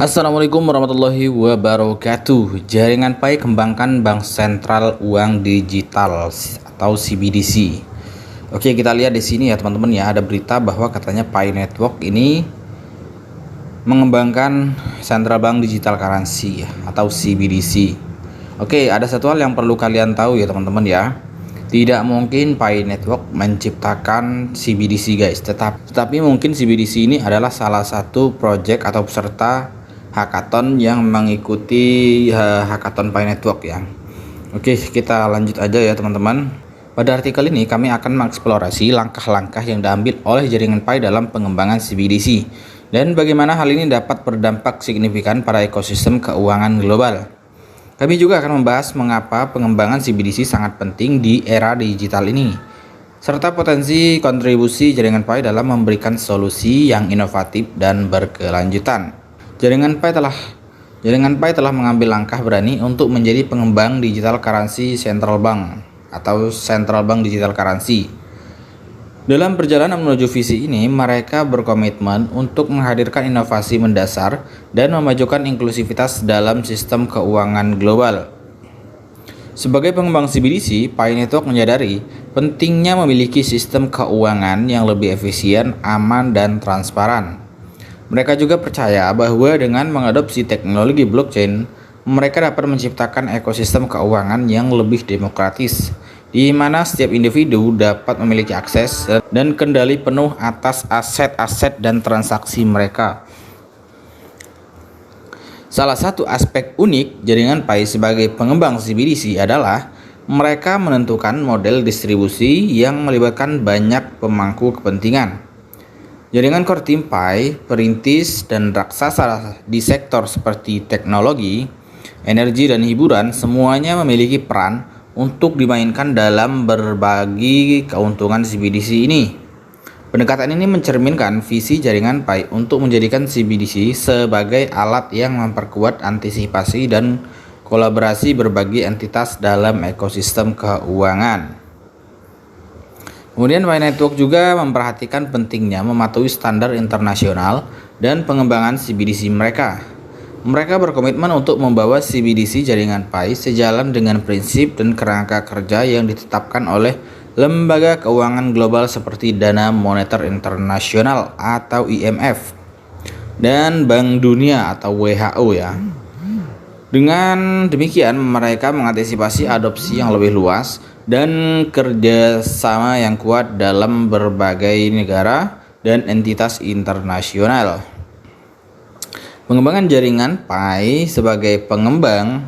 Assalamualaikum warahmatullahi wabarakatuh. Jaringan Pi kembangkan bank sentral uang digital atau CBDC. Oke, kita lihat di sini ya teman-teman ya, ada berita bahwa katanya Pi Network ini mengembangkan central bank digital currency atau CBDC. Oke, ada satu hal yang perlu kalian tahu ya teman-teman ya. Tidak mungkin Pi Network menciptakan CBDC guys, tetapi mungkin CBDC ini adalah salah satu project atau peserta hackathon yang mengikuti hackathon Pi Network ya. Oke, kita lanjut aja ya teman-teman. Pada artikel ini kami akan mengeksplorasi langkah-langkah yang diambil oleh jaringan Pi dalam pengembangan CBDC dan bagaimana hal ini dapat berdampak signifikan pada ekosistem keuangan global. Kami juga akan membahas mengapa pengembangan CBDC sangat penting di era digital ini, serta potensi kontribusi jaringan Pi dalam memberikan solusi yang inovatif dan berkelanjutan. Jaringan Pi telah mengambil langkah berani untuk menjadi pengembang digital currency central bank atau central bank digital currency. Dalam perjalanan menuju visi ini, mereka berkomitmen untuk menghadirkan inovasi mendasar dan memajukan inklusivitas dalam sistem keuangan global. Sebagai pengembang CBDC, Pi Network menyadari pentingnya memiliki sistem keuangan yang lebih efisien, aman, dan transparan. Mereka juga percaya bahwa dengan mengadopsi teknologi blockchain, mereka dapat menciptakan ekosistem keuangan yang lebih demokratis, di mana setiap individu dapat memiliki akses dan kendali penuh atas aset-aset dan transaksi mereka. Salah satu aspek unik jaringan Pi sebagai pengembang CBDC adalah mereka menentukan model distribusi yang melibatkan banyak pemangku kepentingan. Jaringan core tim Pi, perintis, dan raksasa di sektor seperti teknologi, energi, dan hiburan semuanya memiliki peran untuk dimainkan dalam berbagi keuntungan CBDC ini. Pendekatan ini mencerminkan visi jaringan Pi untuk menjadikan CBDC sebagai alat yang memperkuat antisipasi dan kolaborasi berbagai entitas dalam ekosistem keuangan. Kemudian Pi Network juga memperhatikan pentingnya mematuhi standar internasional dan pengembangan CBDC mereka. Mereka berkomitmen untuk membawa CBDC jaringan Pi sejalan dengan prinsip dan kerangka kerja yang ditetapkan oleh lembaga keuangan global seperti Dana Moneter Internasional atau IMF dan Bank Dunia atau WHO ya. Dengan demikian, mereka mengantisipasi adopsi yang lebih luas dan kerjasama yang kuat dalam berbagai negara dan entitas internasional. Pengembangan jaringan Pi sebagai pengembang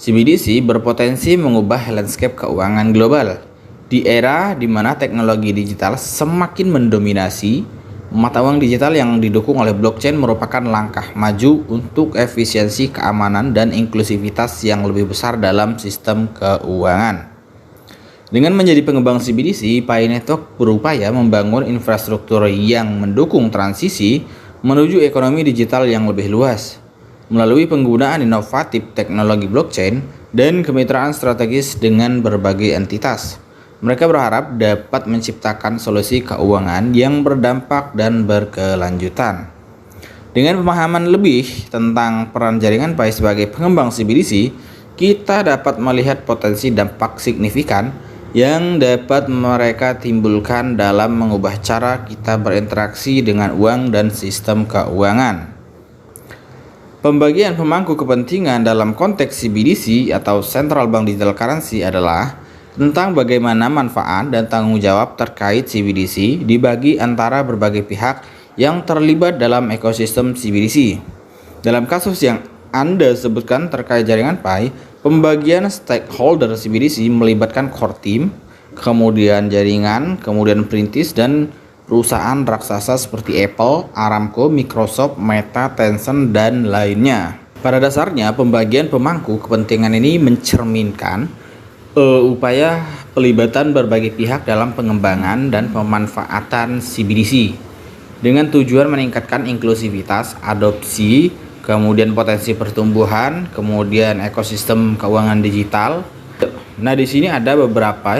CBDC berpotensi mengubah landscape keuangan global. Di era di mana teknologi digital semakin mendominasi, mata uang digital yang didukung oleh blockchain merupakan langkah maju untuk efisiensi, keamanan, dan inklusivitas yang lebih besar dalam sistem keuangan. Dengan menjadi pengembang CBDC, Pi Network berupaya membangun infrastruktur yang mendukung transisi menuju ekonomi digital yang lebih luas. Melalui penggunaan inovatif teknologi blockchain dan kemitraan strategis dengan berbagai entitas, mereka berharap dapat menciptakan solusi keuangan yang berdampak dan berkelanjutan. Dengan pemahaman lebih tentang peran jaringan Pi sebagai pengembang CBDC, kita dapat melihat potensi dampak signifikan yang dapat mereka timbulkan dalam mengubah cara kita berinteraksi dengan uang dan sistem keuangan. Pembagian pemangku kepentingan dalam konteks CBDC atau Central Bank Digital Currency adalah tentang bagaimana manfaat dan tanggung jawab terkait CBDC dibagi antara berbagai pihak yang terlibat dalam ekosistem CBDC. Dalam kasus yang Anda sebutkan terkait jaringan Pi, pembagian stakeholder CBDC melibatkan core team, kemudian jaringan, kemudian perintis, dan perusahaan raksasa seperti Apple, Aramco, Microsoft, Meta, Tencent, dan lainnya. Pada dasarnya, pembagian pemangku kepentingan ini mencerminkan upaya pelibatan berbagai pihak dalam pengembangan dan pemanfaatan CBDC dengan tujuan meningkatkan inklusivitas, adopsi, kemudian potensi pertumbuhan, kemudian ekosistem keuangan digital. Nah, di sini ada beberapa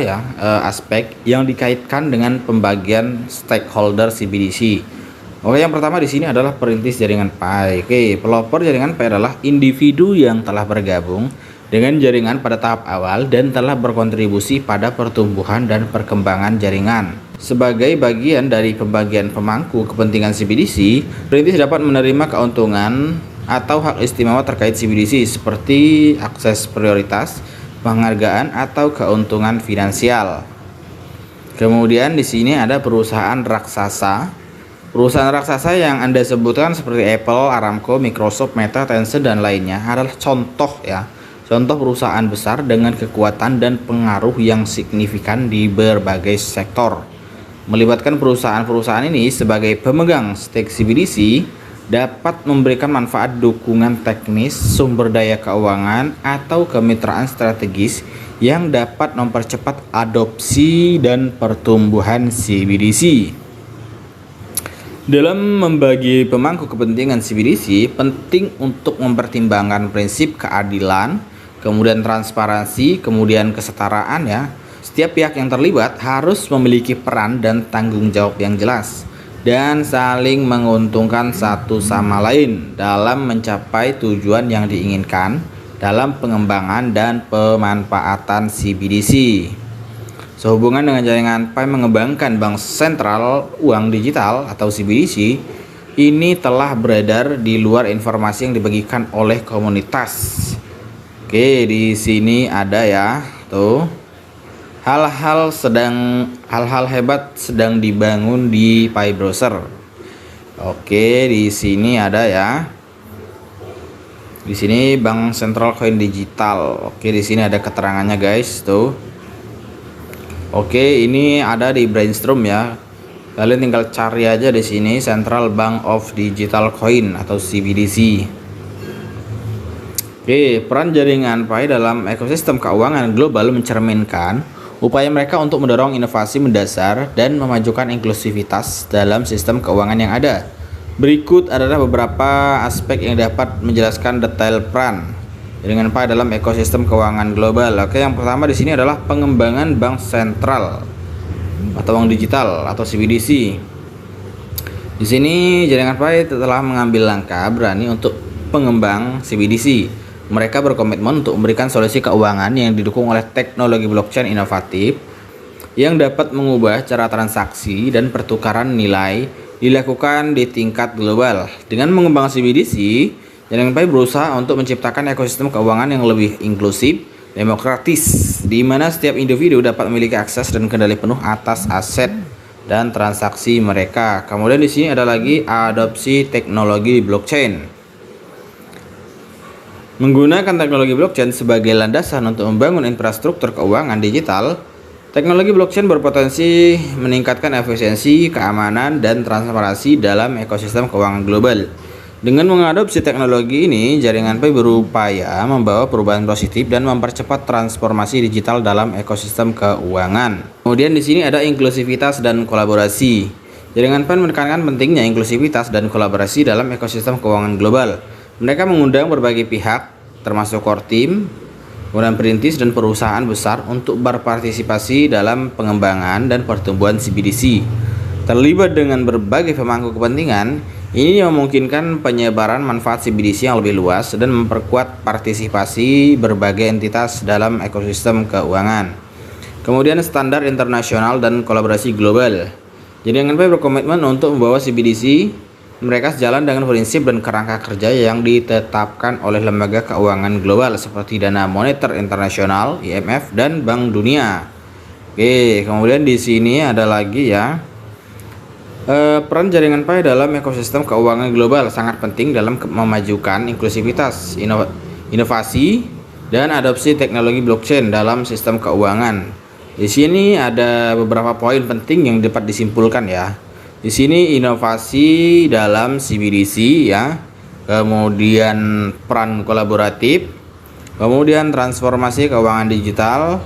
aspek yang dikaitkan dengan pembagian stakeholder CBDC. Oke, yang pertama di sini adalah perintis jaringan Pi. Oke, pelopor jaringan Pi adalah individu yang telah bergabung dengan jaringan pada tahap awal dan telah berkontribusi pada pertumbuhan dan perkembangan jaringan. Sebagai bagian dari pembagian pemangku kepentingan CBDC, perintis dapat menerima keuntungan atau hak istimewa terkait CBDC seperti akses prioritas, penghargaan atau keuntungan finansial. Kemudian di sini ada perusahaan raksasa. Perusahaan raksasa yang Anda sebutkan seperti Apple, Aramco, Microsoft, Meta, Tencent dan lainnya adalah contoh perusahaan besar dengan kekuatan dan pengaruh yang signifikan di berbagai sektor. Melibatkan perusahaan-perusahaan ini sebagai pemegang stake CBDC dapat memberikan manfaat dukungan teknis, sumber daya keuangan, atau kemitraan strategis yang dapat mempercepat adopsi dan pertumbuhan CBDC. Dalam membagi pemangku kepentingan CBDC, penting untuk mempertimbangkan prinsip keadilan, kemudian transparansi, kemudian kesetaraan ya. Setiap pihak yang terlibat harus memiliki peran dan tanggung jawab yang jelas dan saling menguntungkan satu sama lain dalam mencapai tujuan yang diinginkan dalam pengembangan dan pemanfaatan CBDC. Sehubungan dengan jaringan Pi mengembangkan bank sentral uang digital atau CBDC, ini telah beredar di luar informasi yang dibagikan oleh komunitas. Oke, di sini ada ya, tuh. Hal-hal hebat sedang dibangun di Pi Browser. Oke, di sini ada ya. Di sini Bank Sentral Koin Digital. Oke, di sini ada keterangannya guys, tuh. Oke, ini ada di Brainstorm ya. Kalian tinggal cari aja di sini Central Bank of Digital Coin atau CBDC. Oke, peran jaringan Pi dalam ekosistem keuangan global mencerminkan upaya mereka untuk mendorong inovasi mendasar dan memajukan inklusivitas dalam sistem keuangan yang ada. Berikut adalah beberapa aspek yang dapat menjelaskan detail peran jaringan Pi dalam ekosistem keuangan global. Oke, yang pertama di sini adalah pengembangan bank sentral atau uang digital atau CBDC. Di sini jaringan Pi telah mengambil langkah berani untuk pengembang CBDC. Mereka berkomitmen untuk memberikan solusi keuangan yang didukung oleh teknologi blockchain inovatif yang dapat mengubah cara transaksi dan pertukaran nilai dilakukan di tingkat global. Dengan mengembang CBDC, jaringan Pi berusaha untuk menciptakan ekosistem keuangan yang lebih inklusif, demokratis, di mana setiap individu dapat memiliki akses dan kendali penuh atas aset dan transaksi mereka. Kemudian di sini ada lagi adopsi teknologi blockchain. Menggunakan teknologi blockchain sebagai landasan untuk membangun infrastruktur keuangan digital, teknologi blockchain berpotensi meningkatkan efisiensi, keamanan, dan transparansi dalam ekosistem keuangan global. Dengan mengadopsi teknologi ini, jaringan Pi berupaya membawa perubahan positif dan mempercepat transformasi digital dalam ekosistem keuangan. Kemudian di sini ada inklusivitas dan kolaborasi. Jaringan Pi menekankan pentingnya inklusivitas dan kolaborasi dalam ekosistem keuangan global. Mereka mengundang berbagai pihak, termasuk core team, kemudian perintis dan perusahaan besar untuk berpartisipasi dalam pengembangan dan pertumbuhan CBDC. Terlibat dengan berbagai pemangku kepentingan, ini memungkinkan penyebaran manfaat CBDC yang lebih luas dan memperkuat partisipasi berbagai entitas dalam ekosistem keuangan. Kemudian standar internasional dan kolaborasi global. Jaringan Pi berkomitmen untuk membawa CBDC mereka sejalan dengan prinsip dan kerangka kerja yang ditetapkan oleh lembaga keuangan global seperti Dana Moneter Internasional (IMF) dan Bank Dunia. Oke, kemudian di sini ada lagi ya. Peran jaringan Pi dalam ekosistem keuangan global sangat penting dalam memajukan inklusivitas, inovasi, dan adopsi teknologi blockchain dalam sistem keuangan. Di sini ada beberapa poin penting yang dapat disimpulkan ya. Di sini inovasi dalam CBDC ya, kemudian peran kolaboratif, kemudian transformasi keuangan digital,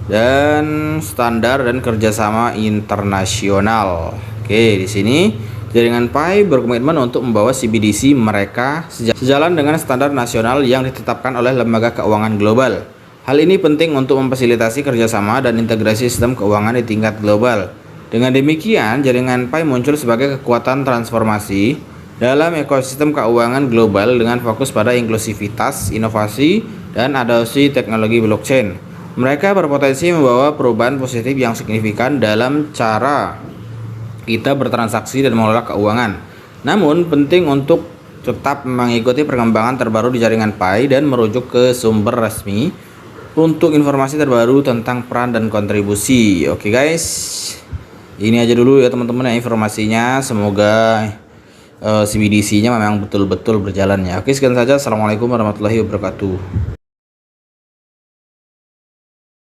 dan standar dan kerjasama internasional. Oke, di sini jaringan Pi berkomitmen untuk membawa CBDC mereka sejalan dengan standar nasional yang ditetapkan oleh lembaga keuangan global. Hal ini penting untuk memfasilitasi kerjasama dan integrasi sistem keuangan di tingkat global. Dengan demikian, jaringan Pi muncul sebagai kekuatan transformasi dalam ekosistem keuangan global dengan fokus pada inklusivitas, inovasi, dan adopsi teknologi blockchain. Mereka berpotensi membawa perubahan positif yang signifikan dalam cara kita bertransaksi dan mengelola keuangan. Namun, penting untuk tetap mengikuti perkembangan terbaru di jaringan Pi dan merujuk ke sumber resmi untuk informasi terbaru tentang peran dan kontribusi. Oke guys, ini aja dulu ya teman-teman ya informasinya. Semoga CBDC-nya memang betul-betul berjalan ya. Oke, sekian saja. Assalamualaikum warahmatullahi wabarakatuh.